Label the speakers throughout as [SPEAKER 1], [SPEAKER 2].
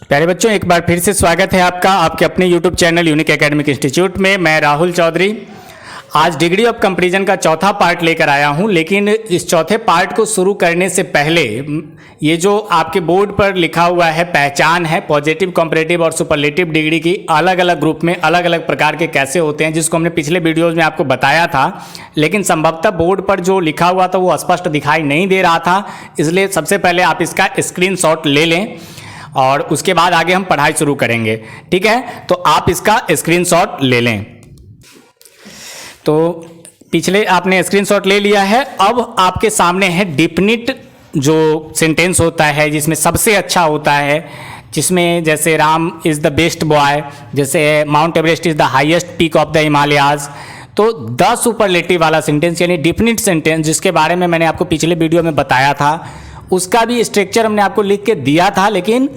[SPEAKER 1] प्यारे बच्चों, एक बार फिर से स्वागत है आपका आपके अपने YouTube channel unique academic institute में। मैं राहुल चौधरी आज डिग्री ऑफ कंपैरिजन का चौथा पार्ट लेकर आया हूं। लेकिन इस चौथे पार्ट को शुरू करने से पहले ये जो आपके बोर्ड पर लिखा हुआ है पहचान है पॉजिटिव, कंपैरेटिव और सुपरलेटिव डिग्री की अलग अलग ग्रुप में अलग अलग प्रकार के कैसे होते हैं, जिसको हमने पिछले वीडियोज़ में आपको बताया था। लेकिन संभवतः बोर्ड पर जो लिखा हुआ था वो स्पष्ट दिखाई नहीं दे रहा था, इसलिए सबसे पहले आप इसका स्क्रीनशॉट ले लें और उसके बाद आगे हम पढ़ाई शुरू करेंगे। ठीक है, तो आप इसका स्क्रीनशॉट ले लें। तो पिछले आपने स्क्रीनशॉट ले लिया है। अब आपके सामने है डिफिनिट जो सेंटेंस होता है, जिसमें सबसे अच्छा होता है, जिसमें जैसे Ram is the best boy, जैसे Mount Everest is the highest peak of the Himalayas. तो द सुपरलेटिव वाला सेंटेंस यानी डिफिनिट सेंटेंस, जिसके बारे में मैंने आपको पिछले वीडियो में बताया था, उसका भी स्ट्रक्चर हमने आपको लिख के दिया था। लेकिन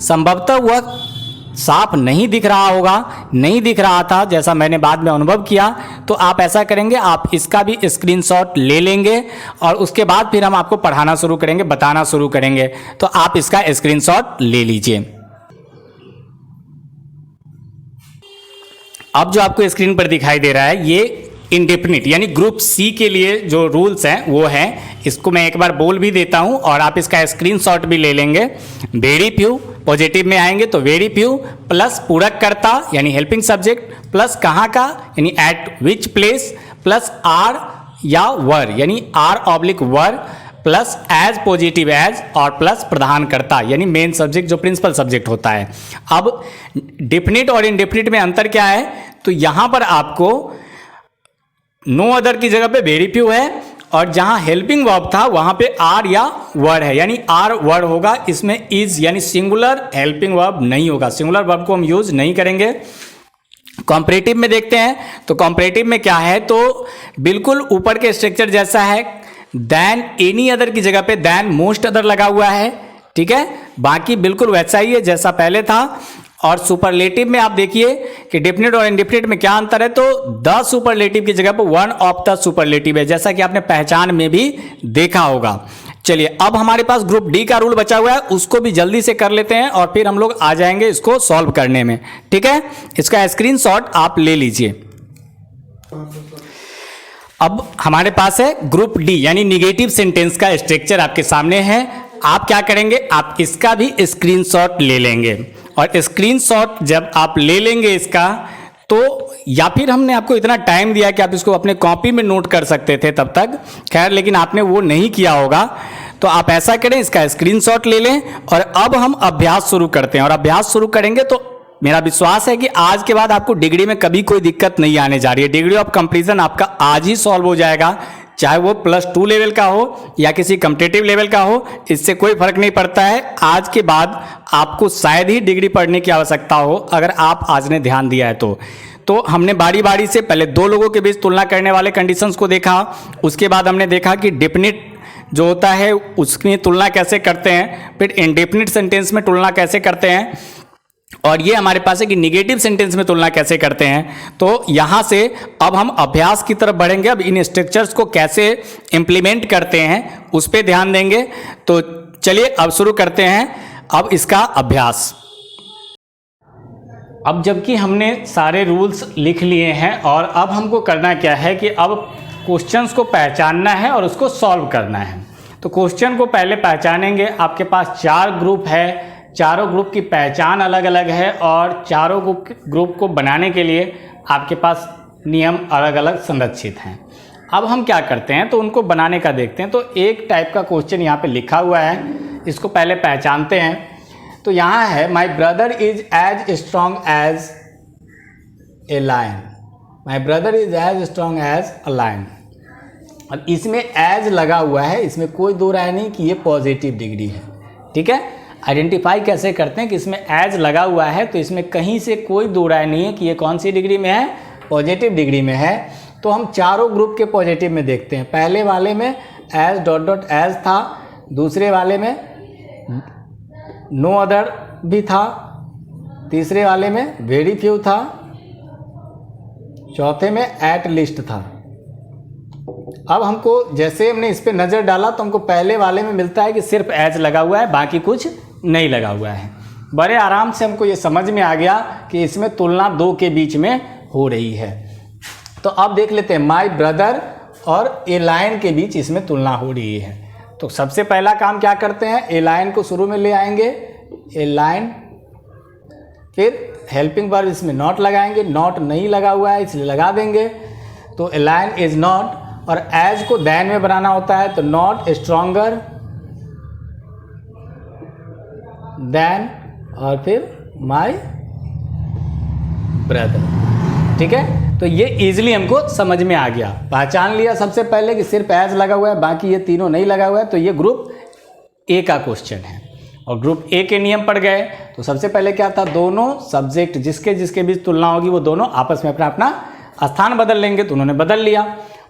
[SPEAKER 1] संभवतः वह साफ नहीं दिख रहा होगा, नहीं दिख रहा था जैसा मैंने बाद में अनुभव किया। तो आप ऐसा करेंगे, आप इसका भी स्क्रीनशॉट ले लेंगे और उसके बाद फिर हम आपको पढ़ाना शुरू करेंगे, बताना शुरू करेंगे। तो आप इसका स्क्रीनशॉट ले लीजिए। अब जो आपको स्क्रीन पर दिखाई दे रहा है ये इंडेफिनिट यानी ग्रुप सी के लिए जो रूल्स हैं वो हैं। इसको मैं एक बार बोल भी देता हूं और आप इसका स्क्रीनशॉट भी ले लेंगे। वेरी फ्यू, पॉजिटिव में आएंगे तो वेरी फ्यू प्लस पूरक कर्ता यानी हेल्पिंग सब्जेक्ट प्लस कहाँ का यानी at which place plus are या वर यानी are oblique were plus as positive as और प्लस प्रधानकर्ता यानी मेन सब्जेक्ट जो प्रिंसिपल सब्जेक्ट होता है। अब डेफिनिट और इनडेफिनिट में अंतर क्या है, तो यहाँ पर आपको नो अदर की जगह पे वेरी फ्यू है और जहां हेल्पिंग वर्ब था वहां पे आर या वर्ड है यानी आर वर्ड होगा। इसमें इज यानी सिंगुलर हेल्पिंग वर्ब नहीं होगा, सिंगुलर वर्ब को हम यूज नहीं करेंगे। कॉम्परेटिव में देखते हैं तो कॉम्परेटिव में क्या है, तो बिल्कुल ऊपर के स्ट्रक्चर जैसा है। देन एनी अदर की जगह पे देन मोस्ट अदर लगा हुआ है। ठीक है, बाकी बिल्कुल वैसा ही है जैसा पहले था। और सुपरलेटिव में आप देखिए कि डेफिनिट और इनडेफिनिट में क्या अंतर है, तो द सुपरलेटिव की जगह पर वन ऑफ द सुपरलेटिव है, जैसा कि आपने पहचान में भी देखा होगा। चलिए, अब हमारे पास ग्रुप डी का रूल बचा हुआ है, उसको भी जल्दी से कर लेते हैं और फिर हम लोग आ जाएंगे इसको सॉल्व करने में। ठीक है, इसका स्क्रीनशॉट आप ले लीजिए। अब हमारे पास है ग्रुप डी यानी निगेटिव सेंटेंस का स्ट्रक्चर आपके सामने है। आप क्या करेंगे, आप इसका भी स्क्रीनशॉट ले लेंगे और स्क्रीनशॉट जब आप ले लेंगे इसका, तो या फिर हमने आपको इतना टाइम दिया कि आप इसको अपने कॉपी में नोट कर सकते थे तब तक, खैर लेकिन आपने वो नहीं किया होगा। तो आप ऐसा करें, इसका स्क्रीनशॉट ले लें और अब हम अभ्यास शुरू करते हैं। और अभ्यास शुरू करेंगे तो मेरा विश्वास है कि आज के बाद आपको डिग्री में कभी कोई दिक्कत नहीं आने जा रही है। डिग्री ऑफ कंपैरिजन आपका आज ही सॉल्व हो जाएगा, चाहे वो +2 लेवल का हो या किसी कॉम्पिटिटिव लेवल का हो, इससे कोई फर्क नहीं पड़ता है। आज के बाद आपको शायद ही डिग्री पढ़ने की आवश्यकता हो अगर आप आज ने ध्यान दिया है तो हमने बारी बारी से पहले दो लोगों के बीच तुलना करने वाले कंडीशंस को देखा, उसके बाद हमने देखा कि डेफिनिट जो होता है उसकी तुलना कैसे करते हैं, फिर इनडेफिनिट सेंटेंस में तुलना कैसे करते हैं, और ये हमारे पास है कि निगेटिव सेंटेंस में तुलना कैसे करते हैं। तो यहाँ से अब हम अभ्यास की तरफ बढ़ेंगे। अब इन स्ट्रक्चर्स को कैसे इम्प्लीमेंट करते हैं उस पर ध्यान देंगे। तो चलिए अब शुरू करते हैं अब इसका अभ्यास। अब जबकि हमने सारे रूल्स लिख लिए हैं और अब हमको करना क्या है कि अब क्वेश्चंस को पहचानना है और उसको सॉल्व करना है। तो क्वेश्चन को पहले पहचानेंगे। आपके पास 4 ग्रुप है, चारों ग्रुप की पहचान अलग अलग है और चारों ग्रुप को बनाने के लिए आपके पास नियम अलग अलग संरक्षित हैं। अब हम क्या करते हैं तो उनको बनाने का देखते हैं। तो एक टाइप का क्वेश्चन यहाँ पे लिखा हुआ है, इसको पहले पहचानते हैं। तो यहाँ है my brother is as strong as a lion, my brother is as strong as a lion. अब इसमें एज लगा हुआ है, इसमें कोई दो राय नहीं कि ये पॉजिटिव डिग्री है। ठीक है, आइडेंटिफाई कैसे करते हैं कि इसमें एज लगा हुआ है, तो इसमें कहीं से कोई दो राय नहीं है कि ये कौन सी डिग्री में है, पॉजिटिव डिग्री में है। तो हम चारों ग्रुप के पॉजिटिव में देखते हैं। पहले वाले में एज डॉट डॉट एज था, दूसरे वाले में नो अदर भी था, तीसरे वाले में वेरी फ्यू था, चौथे में एट लिस्ट था। अब हमको जैसे हमने इस पर नज़र डाला तो हमको पहले वाले में मिलता है कि सिर्फ एज लगा हुआ है, बाकी कुछ नहीं लगा हुआ है। बड़े आराम से हमको ये समझ में आ गया कि इसमें तुलना दो के बीच में हो रही है। तो अब देख लेते हैं माय ब्रदर और ए लायन के बीच इसमें तुलना हो रही है। तो सबसे पहला काम क्या करते हैं, ए लायन को शुरू में ले आएंगे, ए लायन, फिर हेल्पिंग वर्ब इसमें नॉट लगाएंगे, नॉट नहीं लगा हुआ है इसलिए लगा देंगे, तो ए लायन इज नॉट, और एज को देन में बनाना होता है तो नॉट स्ट्रॉन्गर देन, और फिर माय ब्रदर। ठीक है, तो ये इजीली हमको समझ में आ गया, पहचान लिया सबसे पहले कि सिर्फ एज लगा हुआ है, बाकी ये तीनों नहीं लगा हुआ है, तो ये ग्रुप ए का क्वेश्चन है। और ग्रुप ए के नियम पढ़ गए तो सबसे पहले क्या था, दोनों सब्जेक्ट जिसके जिसके बीच तुलना होगी वो दोनों आपस में अपना अपना स्थान बदल लेंगे, तो उन्होंने बदल लिया।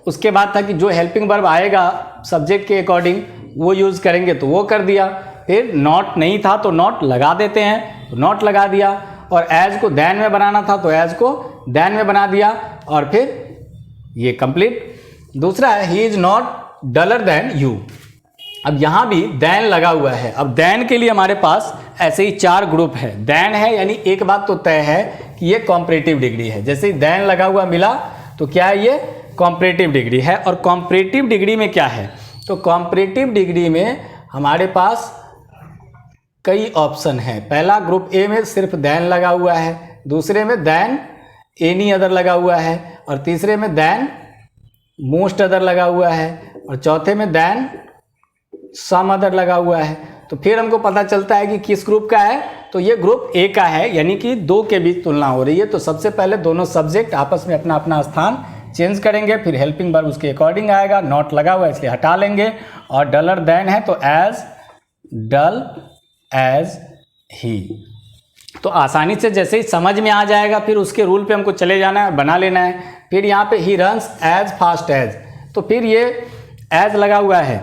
[SPEAKER 1] उसके बाद था कि जो हेल्पिंग वर्ब आएगा सब्जेक्ट के अकॉर्डिंग वो यूज़ करेंगे, तो वो कर दिया। फिर नॉट नहीं था तो नॉट लगा देते हैं, तो नॉट लगा दिया, और एज को देन में बनाना था तो एज को देन में बना दिया, और फिर ये कंप्लीट। दूसरा है he is not duller than you. अब यहाँ भी देन लगा हुआ है। अब देन के लिए हमारे पास ऐसे ही 4 ग्रुप है। देन है यानी एक बात तो तय है कि ये कॉम्परेटिव डिग्री है, जैसे ही देन लगा हुआ मिला तो क्या है, ये कॉम्परेटिव डिग्री है। और कॉम्परेटिव डिग्री में क्या है, तो कॉम्परेटिव डिग्री में हमारे पास कई ऑप्शन हैं। पहला ग्रुप ए में सिर्फ देन लगा हुआ है, दूसरे में देन एनी अदर लगा हुआ है, और तीसरे में देन मोस्ट अदर लगा हुआ है, और चौथे में देन सम अदर लगा हुआ है। तो फिर हमको पता चलता है कि किस ग्रुप का है, तो ये ग्रुप ए का है, यानी कि दो के बीच तुलना हो रही है। तो सबसे पहले दोनों सब्जेक्ट आपस में अपना अपना स्थान चेंज करेंगे, फिर हेल्पिंग वर्ब उसके अकॉर्डिंग आएगा, नॉट लगा हुआ है इसलिए हटा लेंगे, और डलर देन है तो एज डल एज ही। तो आसानी से जैसे ही समझ में आ जाएगा फिर उसके रूल पे हमको चले जाना है, बना लेना है। फिर यहाँ पे he runs as fast as, तो फिर ये एज लगा हुआ है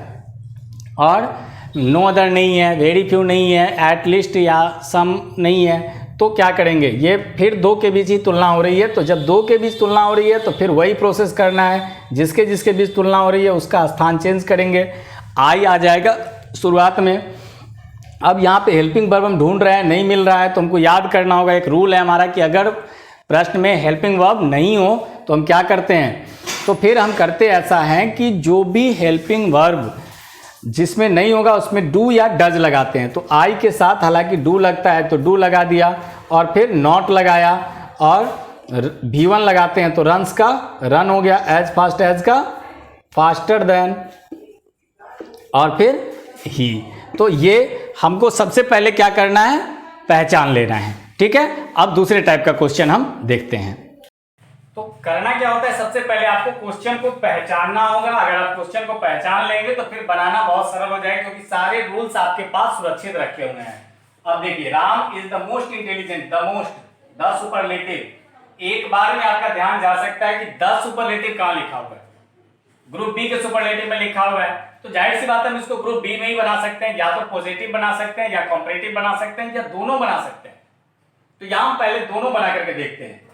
[SPEAKER 1] और नो अदर नहीं है, वेरी फ्यू नहीं है, एट लीस्ट या सम नहीं है, तो क्या करेंगे, ये फिर दो के बीच ही तुलना हो रही है। तो जब दो के बीच तुलना हो रही है तो फिर वही प्रोसेस करना है, जिसके जिसके बीच तुलना हो रही है उसका स्थान चेंज करेंगे। आई आ जाएगा शुरुआत में। अब यहाँ पे हेल्पिंग वर्ब हम ढूंढ रहे हैं, नहीं मिल रहा है, तो हमको याद करना होगा, एक रूल है हमारा कि अगर प्रश्न में हेल्पिंग वर्ब नहीं हो तो हम क्या करते हैं, तो फिर हम करते ऐसा है कि जो भी हेल्पिंग वर्ब जिसमें नहीं होगा उसमें डू या डज लगाते हैं। तो आई के साथ हालांकि डू लगता है तो डू लगा दिया, और फिर नॉट लगाया, और V1 लगाते हैं तो रन्स का रन हो गया, एज फास्ट एज का फास्टर देन, और फिर ही। तो ये हमको सबसे पहले क्या करना है, पहचान लेना है। ठीक है, अब दूसरे टाइप का क्वेश्चन हम देखते हैं। तो करना क्या होता है, सबसे पहले आपको क्वेश्चन को पहचानना होगा। अगर आप क्वेश्चन को पहचान लेंगे तो फिर बनाना बहुत सरल हो जाएगा, क्योंकि सारे रूल्स आपके पास सुरक्षित रखे हुए हैं। अब देखिए, Ram is the most intelligent, the most, the superlative. एक बार में आपका ध्यान जा सकता है कि द सुपरलेटिव कहां लिखा हुआ है, ग्रुप बी के सुपरलेटिव में लिखा हुआ है। तो जाहिर सी बात है हम इसको ग्रुप बी में ही बना सकते हैं, या तो पॉजिटिव बना सकते हैं, या कॉम्परेटिव बना सकते हैं, या दोनों बना सकते हैं। तो यहां पहले दोनों बना करके देखते हैं।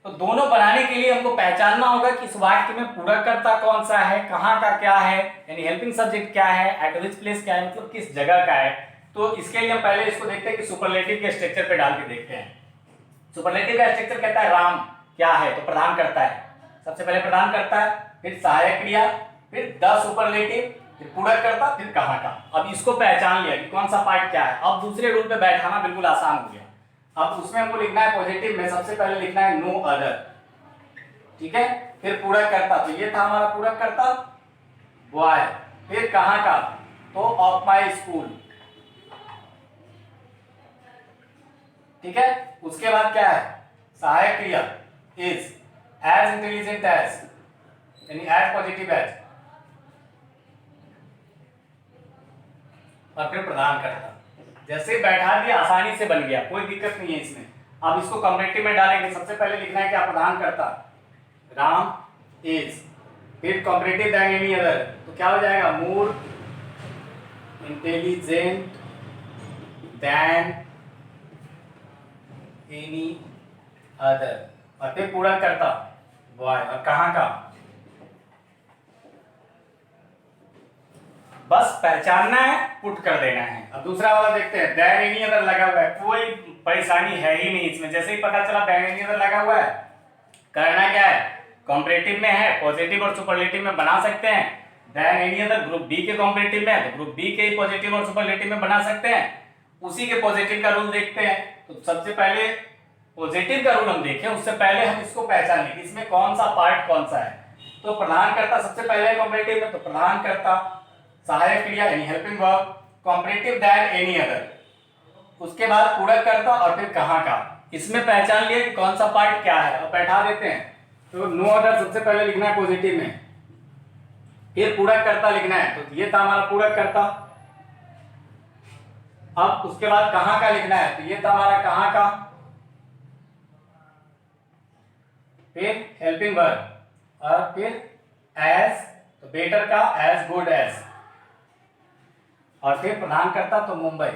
[SPEAKER 1] तो दोनों बनाने के लिए हमको पहचानना होगा कि इस वाक्य में पूरककर्ता कौन सा है, कहां का क्या है, यानी हेल्पिंग सब्जेक्ट क्या है, एट विच प्लेस क्या है, मतलब किस जगह का है। तो इसके लिए हम पहले इसको देखते हैं कि सुपरलेटिव के स्ट्रक्चर पे डाल के देखते हैं। सुपरलेटिव का स्ट्रक्चर कहता है राम क्या है, तो प्रधान करता है, सबसे पहले प्रधान करता है, फिर सहायक क्रिया, फिर द सुपरलेटिव, फिर पूरककर्ता, फिर कहां का। अब इसको पहचान लिया कि कौन सा पार्ट क्या है। अब दूसरे रूल पे बैठाना बिल्कुल आसान हो गया। अब उसमें हमको लिखना है पॉजिटिव में, सबसे पहले लिखना है नो अदर, ठीक है। फिर पूरककर्ता, तो ये था हमारा पूरककर्ता बॉय। फिर कहां का, तो ऑफ माय स्कूल, ठीक है। उसके बाद क्या है, सहायक क्रिया इज, एज इंटेलिजेंट एज, यानी एज पॉजिटिव एज, और फिर प्रदान करता। जैसे बैठा दिया आसानी से बन गया, कोई दिक्कत नहीं है इसमें। अब इसको कॉम्परेटिव में डालेंगे, सबसे पहले लिखना है क्या, प्रदान करता राम इज, फिर कॉम्परेटिव देन एनी अदर, तो क्या हो जाएगा, मोर इंटेलिजेंट देन एनी अदर, और फिर पूरा करता बॉय, और कहां का, बस पहचानना है, पुट कर देना है। अब दूसरा वाला देखते हैं, देन एनी अदर लगा हुआ है, कोई परेशानी है ही नहीं इसमें। जैसे ही पता चला देन एनी अदर लगा हुआ है, करना क्या है, कॉम्परेटिव में है, पॉजिटिव और सुपरलेटिव में बना सकते हैं। Than any other group B के कॉम्परेटिव में है तो ग्रुप बी के पॉजिटिव और सुपरलेटिव में बना सकते हैं। उसी के पॉजिटिव का रूल देखते हैं। तो सबसे पहले पॉजिटिव का रूल हम देखें, उससे पहले हम इसको पहचान लें इसमें कौन सा पार्ट कौन सा है। तो प्रधानकर्ता सबसे पहले कॉम्परेटिव में, तो प्रधानकर्ता, सहायक क्रिया यानी helping verb, comparative than any other, उसके बाद पूरककर्ता और फिर कहाँ का। इसमें पहचान लिए कि कौन सा पार्ट क्या है और बैठा देते हैं। तो नो अदर सबसे पहले लिखना है पॉजिटिव में, फिर पूरककर्ता लिखना है, तो ये था हमारा पूरककर्ता। अब उसके बाद कहाँ का लिखना है, तो ये था हमारा कहाँ का, फिर हेल्पिंग वर्ब और फिर एज, तो बेटर का एज गुड एज, और फिर प्रधानकर्ता तो मुंबई।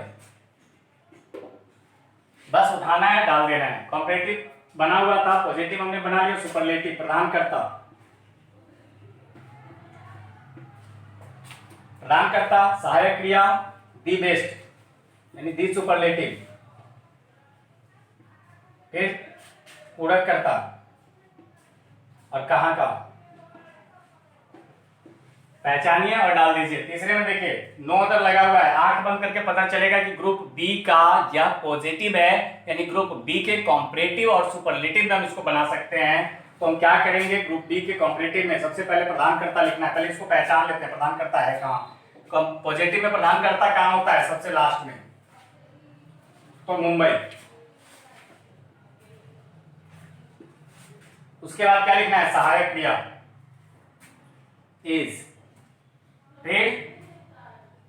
[SPEAKER 1] बस उठाना है, डाल देना है। कॉम्परेटिव बना हुआ था, पॉजिटिव हमने बना लिया, सुपरलेटिव प्रधानकर्ता, प्रधानकर्ता सहायक क्रिया दी बेस्ट यानी दी सुपरलेटिव, फिर पूरककर्ता और कहाँ का, पहचानिए और डाल दीजिए। तीसरे में देखिए नो अदर लगा हुआ है, आंख बंद करके पता चलेगा कि ग्रुप बी का यह पॉजिटिव है, यानी ग्रुप बी के कॉम्परेटिव और सुपरलेटिव में हम इसको बना सकते हैं। तो हम क्या करेंगे, ग्रुप बी के कॉम्परेटिव में सबसे पहले प्रधानकर्ता लिखना है। पहले इसको पहचान लेते हैं, प्रधानकर्ता है कहाँ। पॉजिटिव में प्रधानकर्ता कहाँ होता है, सबसे लास्ट में, तो मुंबई। उसके बाद क्या लिखना है, सहायक क्रिया इज, फिर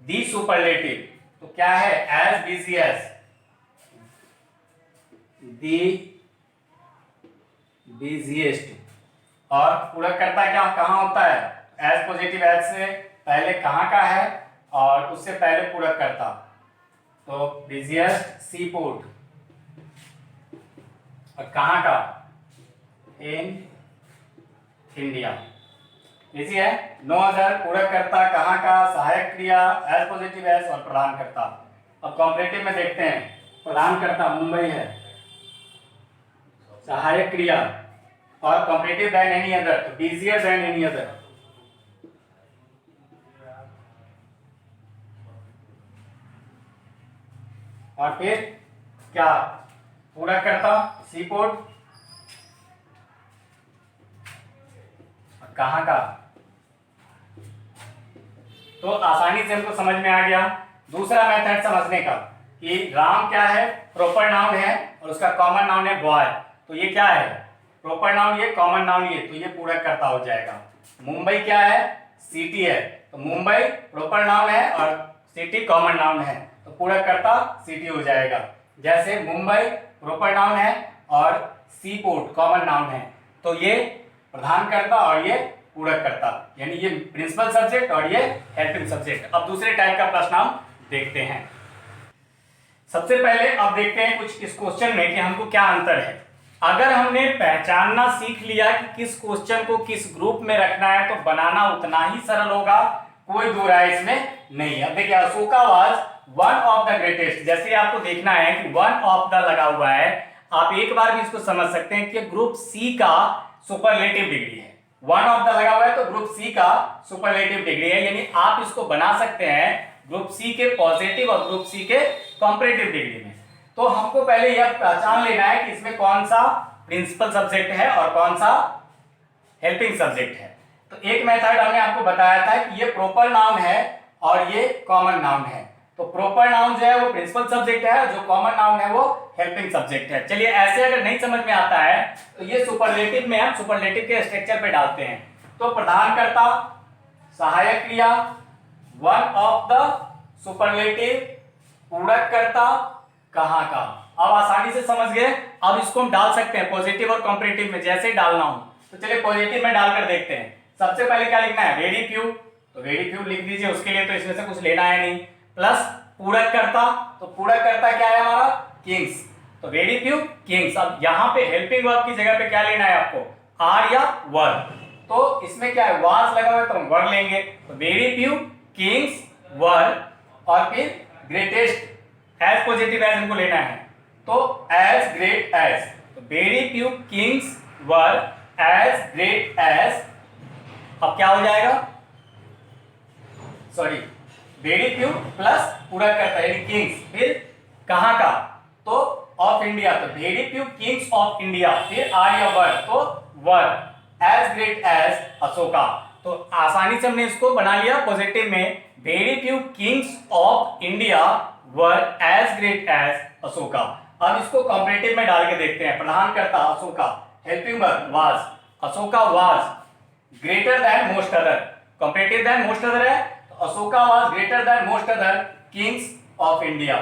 [SPEAKER 1] दी सुपरलेटिव, तो क्या है, एज बीसीएस, दी बिजिएस्ट, और पूरककर्ता क्या कहां होता है, एज पॉजिटिव, एज से पहले कहां का है और उससे पहले पूरककर्ता, तो बिजिएस्ट सी पोर्ट, और कहां का, इन इंडिया। इसी है, नो अदर, पूरककर्ता, कहाँ का, सहायक क्रिया एज पॉजिटिव एज और प्रधानकर्ता। अब कॉम्परेटिव में देखते हैं, प्रधानकर्ता मुंबई है, सहायक क्रिया और कॉम्परेटिव देन एनी अदर, तो बिजियर देन एनी अदर, और फिर क्या, पूरककर्ता सी पोर्ट, कहाँ का। तो आसानी से हमको समझ में आ गया। दूसरा मेथड समझने का कि राम क्या है, प्रॉपर नाउन है और उसका कॉमन नाउन है बॉय, तो ये क्या है, प्रॉपर नाउन ये, कॉमन नाउन ये, तो ये पूरककर्ता हो जाएगा। मुंबई क्या है, सिटी है, तो मुंबई प्रॉपर नाउन है और सिटी कॉमन नाउन है, तो पूरककर्ता सिटी हो जाएगा। जैसे मुंबई प्रॉपर नाउन है और सी पोर्ट कॉमन नाउन है, तो ये प्रधानकर्ता और ये पूरककर्ता, यानी ये प्रिंसिपल सब्जेक्ट और ये हेल्पिंग सब्जेक्ट। अब दूसरे टाइप का प्रश्न हम देखते हैं। सबसे पहले अब देखते हैं कुछ इस क्वेश्चन में कि हमको क्या अंतर है। अगर हमने पहचानना सीख लिया कि किस क्वेश्चन को किस ग्रुप में रखना है, तो बनाना उतना ही सरल होगा, कोई दो राय इसमें नहीं। अब देखिए, Ashoka was one of the greatest, जैसे आपको देखना है कि वन ऑफ द लगा हुआ है, आप एक बार भी इसको समझ सकते हैं कि ग्रुप सी का सुपरलेटिव डिग्री है। वन ऑफ द लगा हुआ है तो ग्रुप सी का सुपरलेटिव डिग्री है, यानी आप इसको बना सकते हैं ग्रुप सी के पॉजिटिव और ग्रुप सी के कॉम्परेटिव डिग्री में। तो हमको पहले यह पहचान लेना है कि इसमें कौन सा प्रिंसिपल सब्जेक्ट है और कौन सा हेल्पिंग सब्जेक्ट है। तो एक मेथड हमने आपको बताया था कि ये प्रॉपर नाउन है और ये कॉमन नाउन है। तो प्रॉपर नाउन जो है वो प्रिंसिपल सब्जेक्ट है, जो कॉमन नाउन है वो हेल्पिंग सब्जेक्ट है। चलिए, ऐसे अगर नहीं समझ में आता है तो ये सुपरलेटिव में हम सुपरलेटिव के स्ट्रक्चर पे डालते हैं। तो प्रधानकर्ता, सहायक क्रिया, वन ऑफ द सुपरलेटिव, पूरककर्ता, कहाँ का। अब आसानी से समझ गए। अब इसको हम डाल सकते हैं पॉजिटिव और कॉम्परेटिव में, जैसे डालना हो। तो चलिए पॉजिटिव में डालकर देखते हैं। सबसे पहले क्या लिखना है, वेरी फ्यू, तो वेरी फ्यू लिख दीजिए, उसके लिए तो इसमें से कुछ लेना है नहीं। प्लस पूरककर्ता, तो पूरककर्ता क्या है हमारा, किंग्स, तो वेरी फ्यू किंग्स। अब यहाँ पे हेल्पिंग वर्ब की जगह पे क्या लेना है आपको, आर या वर, तो इसमें क्या है, वाज लगा हुआ है तो हम वर लेंगे, तो वेरी फ्यू किंग्स वर, और फिर ग्रेटेस्ट एज पॉजिटिव एज हमको लेना है, तो एज ग्रेट एज, तो very few kings were as great as, अब क्या हो जाएगा, सॉरी वेरी फ्यू प्लस पूरा करता है यानी किंग्स, फिर कहां का, तो ऑफ इंडिया, तो very few kings of India, फिर आर्यवर, तो were as great as Ashoka. तो आसानी से हमने इसको बना लिया पॉजिटिव में, very few kings of India were as great as Ashoka. अब इसको कॉम्परेटिव में डाल के देखते हैं, प्रधानकर्ता Ashoka, helping verb was, Ashoka was greater than most other, comparative than most other है, तो Ashoka was greater than most other Kings of India,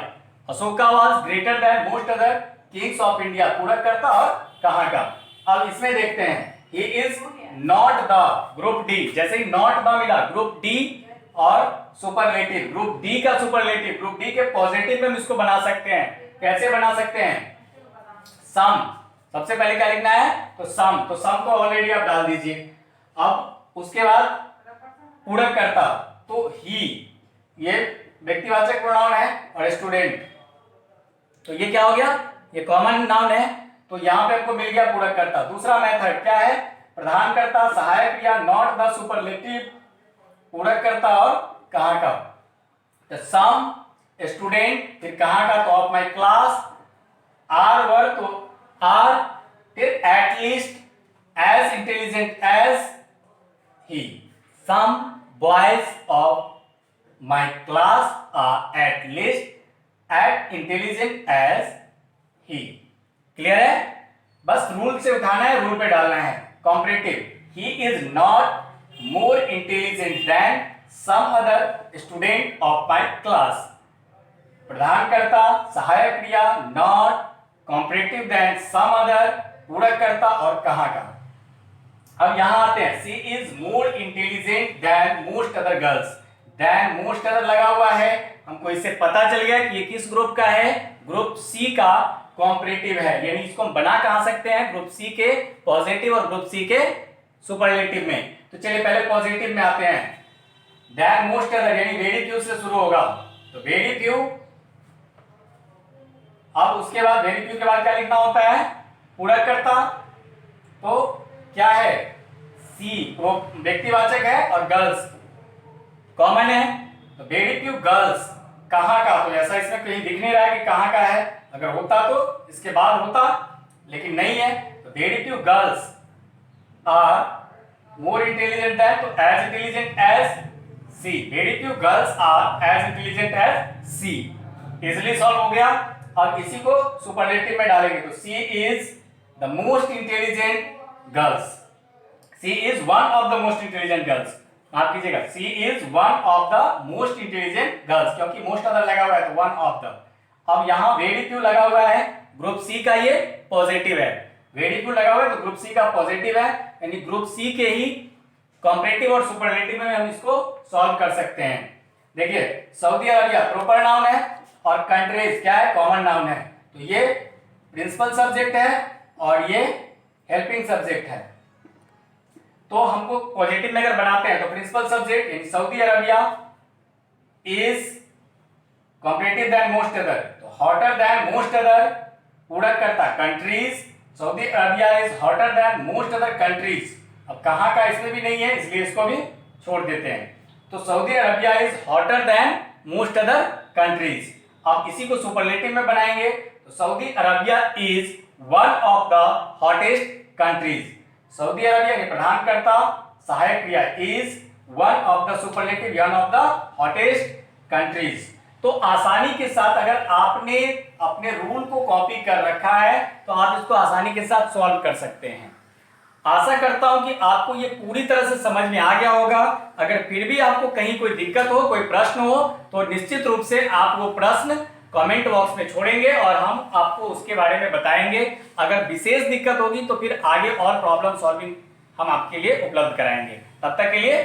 [SPEAKER 1] Ashoka was greater than most other Kings of India, पूरक करता और कहां का। अब इसमें देखते हैं, ही is not the, group D, जैसे ही नॉट द मिला, ग्रुप डी और सुपरलेटिव, ग्रुप डी का सुपरलेटिव, ग्रुप डी के पॉजिटिव में हम इसको बना सकते हैं, कैसे बना सकते हैं, सम, सबसे पहले क्या लिखना है, तो सम, तो सम को ऑलरेडी आप डाल दीजिए। अब उसके बाद पूरक करता, तो ही, ये व्यक्तिवाचक प्रोनाउन है, और स्टूडेंट, तो ये क्या हो गया, ये कॉमन नाउन है, तो यहां पे आपको मिल गया पूरक करता। दूसरा मेथड क्या है, प्रधानकर्ता सहायक क्रिया नॉट द सुपरलेटिव, पूरक करता और कहां का, तो सम स्टूडेंट, फिर कहां का, तो of my class, are were, तो आर, फिर at least as intelligent as he, some boys of my class are at least at intelligent as he. Clear है, बस रूल से उठाना है, रूल पे डालना है। Comparative, he is not more intelligent than some other student of my class, प्रधानकर्ता सहायक क्रिया not, comparative than some other, पूरक करता और कहां का। अब यहां आते हैं, she is more intelligent than most other girls, than most other लगा हुआ है, हमको इससे पता चल गया कि ये किस ग्रुप का है, ग्रुप सी का कॉम्परेटिव है, यानी इसको हम बना कहां सकते हैं, ग्रुप सी के पॉजिटिव और ग्रुप सी के सुपरलेटिव में। तो चलिए पहले पॉजिटिव में आते हैं, देन मोस्ट अदर यानी वेरी फ्यू से शुरू होगा, तो वेरी फ्यू, अब उसके बाद वेरी फ्यू के बाद क्या लिखना होता है, पूरक करता, तो क्या है, सी, वो व्यक्तिवाचक है और गर्ल्स कॉमन है, तो वेरी फ्यू गर्ल्स, कहां का, तो ऐसा इसमें कहीं दिख नहीं रहा है कि कहां का है, अगर होता तो इसके बाद होता, लेकिन नहीं है, तो very few girls are more intelligent than, तो as intelligent as she, very few girls are as intelligent as she, easily solve हो गया। अब इसी को सुपरलेटिव में डालेंगे, तो she is the most intelligent girls, she is one of the most intelligent girls, माफ कीजिएगा, she is one of the most intelligent girls, क्योंकि मोस्ट अदर लगा हुआ है तो वन ऑफ द। अब यहां वेरी फ्यू लगा हुआ है, ग्रुप सी का ये पॉजिटिव है, वेरी फ्यू लगा हुआ है तो ग्रुप सी का पॉजिटिव है, यानी ग्रुप सी के ही कॉम्परेटिव और सुपरलेटिव में हम इसको सॉल्व कर सकते हैं। देखिए सऊदी अरबिया प्रॉपर नाउन है और कंट्रीज क्या है, कॉमन नाउन है, तो ये प्रिंसिपल सब्जेक्ट है और ये हेल्पिंग सब्जेक्ट है। तो हमको पॉजिटिव में अगर बनाते हैं तो प्रिंसिपल सब्जेक्ट यानी Saudi Arabia is comparative than most other, तो हॉटर देन मोस्ट अदर, पूरक करता countries, Saudi Arabia is hotter than most other countries. अब कहां का इसमें भी नहीं है इसलिए इसको भी छोड़ देते हैं, तो Saudi Arabia is hotter than most other countries. अब इसी को सुपरलेटिव में बनाएंगे तो Saudi Arabia is one of the hottest countries, Saudi Arabia के प्रधानकर्ता सहायक क्रिया is one of the superlative, one of the hottest countries. तो आसानी के साथ अगर आपने अपने रूल को कॉपी कर रखा है तो आप इसको आसानी के साथ सॉल्व कर सकते हैं। आशा करता हूं कि आपको ये पूरी तरह से समझ में आ गया होगा। अगर फिर भी आपको कहीं कोई दिक्कत हो, कोई प्रश्न हो, तो निश्चित रूप से आप वो प्रश्न कमेंट बॉक्स में छोड़ेंगे और हम आपको उसके बारे में बताएंगे। अगर विशेष दिक्कत होगी तो फिर आगे और प्रॉब्लम सॉल्विंग हम आपके लिए उपलब्ध कराएंगे। तब तक के लिए